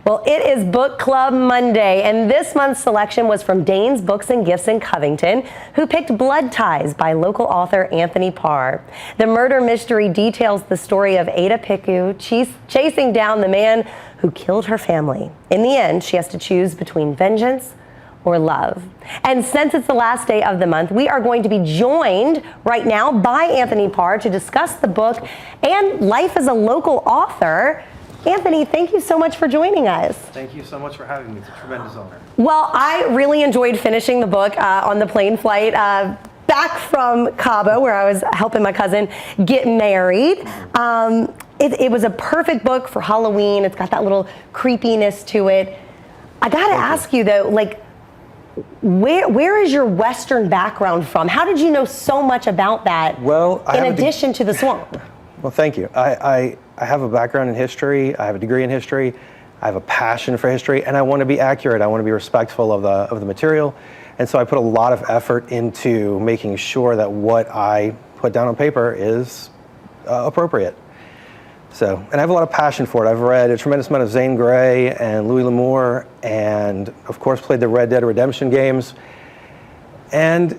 Well, it is Book Club Monday, and this month's selection was from Dane's Books and Gifts in Covington, who picked Blood Ties by local author A.B.Parr. The murder mystery details the story of A.B.Parr chasing down the man who killed her family. In the end, she has to choose between vengeance or love. And since it's the last day of the month, we are going to be joined right now by A.B.Parr to discuss the book and life as a local author. Anthony, thank you so much for joining us. Thank you so much for having me. It's a tremendous honor. Well, I really enjoyed finishing the book on the plane flight back from Cabo, where I was helping my cousin get married. It was a perfect book for Halloween. It's got that little creepiness to it. I gotta ask you though, like, where is your Western background from? How did you know so much about that? Well, in addition to the swamp. Well, thank you. I have a background in history. I have a degree in history. I have a passion for history, and I want to be accurate. I want to be respectful of the material, and so I put a lot of effort into making sure that what I put down on paper is appropriate. So, and I have a lot of passion for it. I've read a tremendous amount of Zane Grey and Louis L'Amour, and of course played the Red Dead Redemption games, and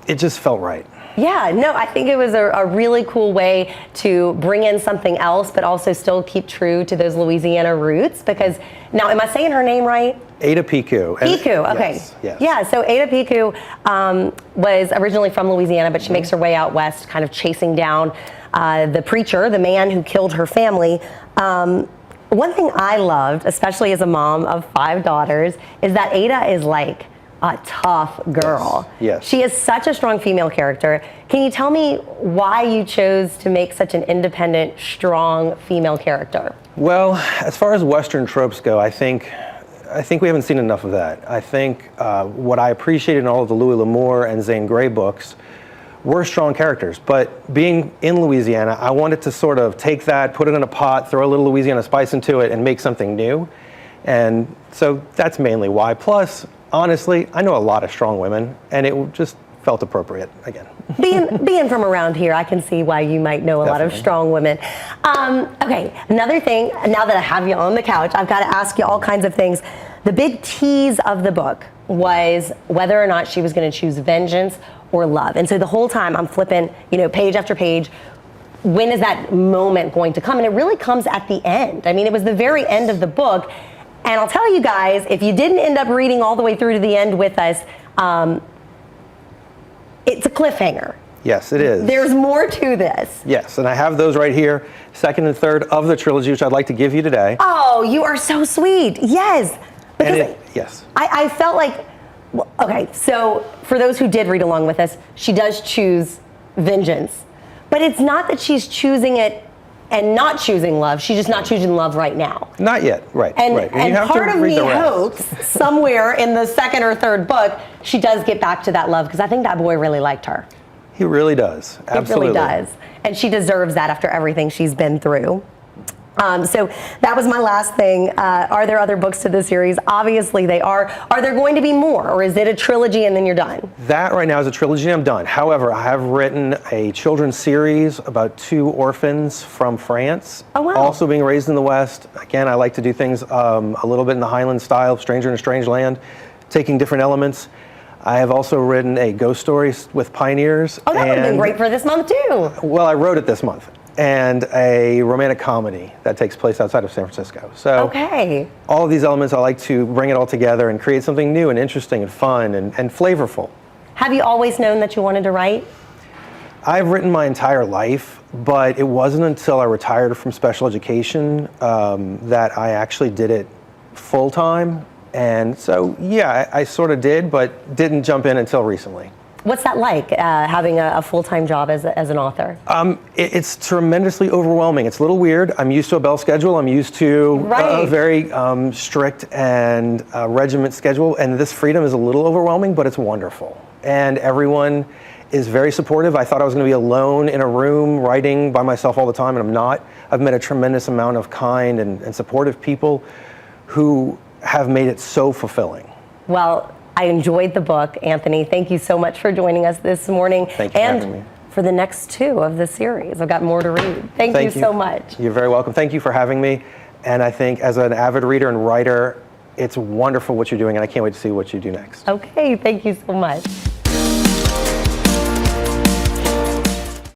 it just felt right. Yeah, no, I think it was a really cool way to bring in something else, but also still keep true to those Louisiana roots. Because now, am I saying her name right? A.B.Parr. Piku, okay. Yes. Yeah, so A.B.Parr was originally from Louisiana, but she makes her way out west, kind of chasing down the preacher, the man who killed her family. One thing I loved, especially as a mom of 5 daughters, is that Ada is like a tough girl. Yes. She is such a strong female character. Can you tell me why you chose to make such an independent, strong female character? Well, as far as Western tropes go, I think we haven't seen enough of that. I think what I appreciated in all of the Louis L'Amour and Zane Grey books were strong characters, but being in Louisiana, I wanted to sort of take that, put it in a pot, throw a little Louisiana spice into it, and make something new. And so that's mainly why. Plus, honestly, I know a lot of strong women, and it just felt appropriate again. Being from around here, I can see why you might know a lot of strong women. Okay, another thing, now that I have you on the couch, I've got to ask you all kinds of things. The big tease of the book was whether or not she was going to choose vengeance or love. And so the whole time I'm flipping, page after page. When is that moment going to come? And it really comes at the end. I mean, it was the very end of the book. And I'll tell you guys, if you didn't end up reading all the way through to the end with us, it's a cliffhanger. Yes, it is. There's more to this. Yes, and I have those right here, second and third of the trilogy, which I'd like to give you today. Oh, you are so sweet. Yes. Because yes. I felt like, okay, so for those who did read along with us, she does choose vengeance. But it's not that she's choosing it and not choosing love. She's just not choosing love right now. Not yet, right. And, right. And part of me hopes somewhere in the second or third book, she does get back to that love, because I think that boy really liked her. He really does, absolutely. He really does. And she deserves that after everything she's been through. So that was my last thing. Are there other books to the series? Obviously they are. Are there going to be more, or is it a trilogy and then you're done? That right now is a trilogy, I'm done. However, I have written a children's series about 2 orphans from France. Oh, wow. Also being raised in the West. Again, I like to do things a little bit in the Highland style, Stranger in a Strange Land, taking different elements. I have also written a ghost story with Pioneers. Oh, that would have been great for this month too. Well, I wrote it this month. And a romantic comedy that takes place outside of San Francisco. So okay. All of these elements, I like to bring it all together and create something new and interesting and fun and flavorful. Have you always known that you wanted to write? I've written my entire life, but it wasn't until I retired from special education that I actually did it full time. And so, yeah, I sort of did, but didn't jump in until recently. What's that like, having a full-time job as an author? It's tremendously overwhelming. It's a little weird. I'm used to a bell schedule. I'm used to a very strict and regiment schedule. And this freedom is a little overwhelming, but it's wonderful. And everyone is very supportive. I thought I was going to be alone in a room writing by myself all the time, and I'm not. I've met a tremendous amount of kind and supportive people who have made it so fulfilling. Well, I enjoyed the book, Anthony. Thank you so much for joining us this morning. Thank you for having me. For the next 2 of the series. I've got more to read. Thank you so much. You're very welcome. Thank you for having me. And I think as an avid reader and writer, it's wonderful what you're doing, and I can't wait to see what you do next. Okay, thank you so much.